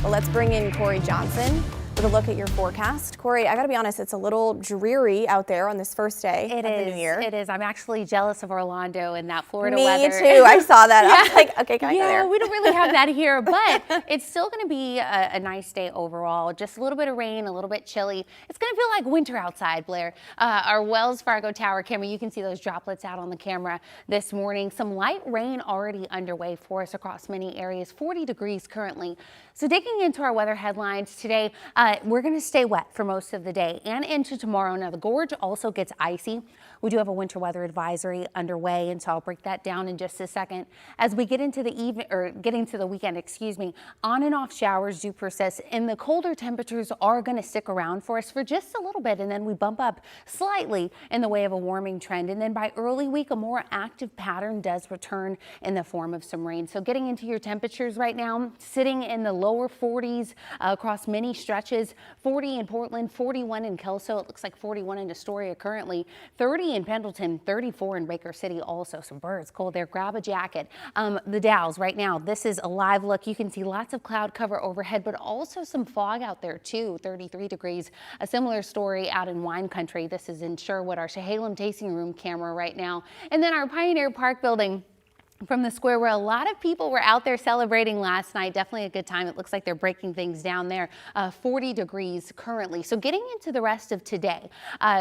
Well, let's bring in Corey Johnson with a look at your forecast. Corey, I gotta be honest, it's a little dreary out there on this first day of the new year. It is. I'm actually jealous of Orlando and that Florida Me weather. too. I saw that. I was like, okay, can I go there? Yeah, we don't really have that here, but it's still going to be a nice day overall. Just a little bit of rain, a little bit chilly. It's going to feel like winter outside, Blair. Our Wells Fargo Tower camera, you can see those droplets out on the camera this morning. Some light rain already underway for us across many areas. 40 degrees currently. So digging into our weather headlines today, we're going to stay wet for most of the day and into tomorrow. Now, the gorge also gets icy. We do have a winter weather advisory underway, and so I'll break that down in just a second. As we get into the weekend, on and off showers do persist, and the colder temperatures are going to stick around for us for just a little bit, and then we bump up slightly in the way of a warming trend. And then by early week, a more active pattern does return in the form of some rain. So getting into your temperatures right now, sitting in the lower 40s across many stretches. 40 in Portland, 41 in Kelso. It looks like 41 in Astoria currently. 30 in Pendleton, 34 in Baker City. Also some birds cold there. Grab a jacket. The Dalles right now, this is a live look. You can see lots of cloud cover overhead, but also some fog out there too. 33 degrees. A similar story out in wine country. This is in Sherwood, our Chehalem tasting room camera right now. And then our Pioneer Park building from the square where a lot of people were out there celebrating last night. Definitely a good time. It looks like they're breaking things down there. 40 degrees currently. So getting into the rest of today.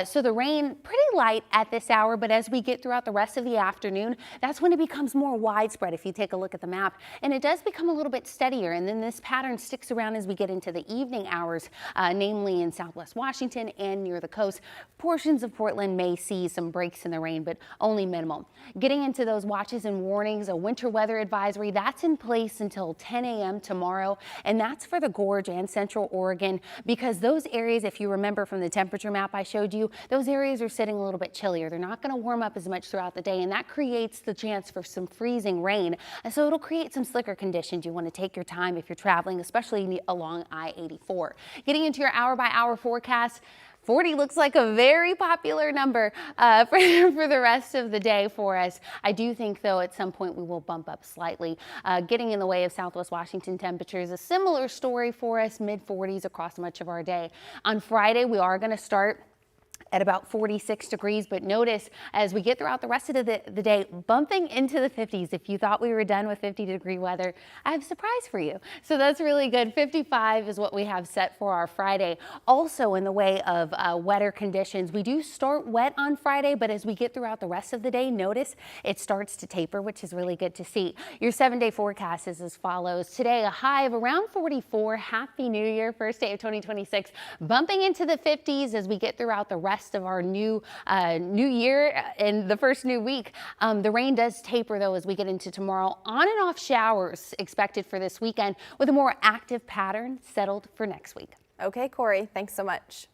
So the rain pretty light at this hour, but as we get throughout the rest of the afternoon, that's when it becomes more widespread if you take a look at the map. And it does become a little bit steadier. And then this pattern sticks around as we get into the evening hours, namely in Southwest Washington and near the coast. Portions of Portland may see some breaks in the rain, but only minimal. Getting into those watches and warnings, a winter weather advisory that's in place until 10 a.m. tomorrow, and that's for the Gorge and Central Oregon, because those areas, if you remember from the temperature map I showed you, those areas are sitting a little bit chillier. They're not going to warm up as much throughout the day, and that creates the chance for some freezing rain. And so it'll create some slicker conditions. You want to take your time if you're traveling, especially along I-84. Getting into your hour-by-hour forecast, 40 looks like a very popular number for the rest of the day for us. I do think, though, at some point we will bump up slightly. Getting in the way of Southwest Washington temperatures, a similar story for us, mid-40s across much of our day. On Friday, we are going to start at about 46 degrees, but notice as we get throughout the rest of the day, bumping into the 50s. If you thought we were done with 50-degree weather, I have a surprise for you. So that's really good. 55 is what we have set for our Friday. Also in the way of wetter conditions, we do start wet on Friday, but as we get throughout the rest of the day, notice it starts to taper, which is really good to see. Your 7-day forecast is as follows. Today, a high of around 44. Happy New Year, first day of 2026. Bumping into the 50s as we get throughout the rest of our new year and the first new week. The rain does taper though as we get into tomorrow. On and off showers expected for this weekend with a more active pattern settled for next week. Okay, Corey, thanks so much.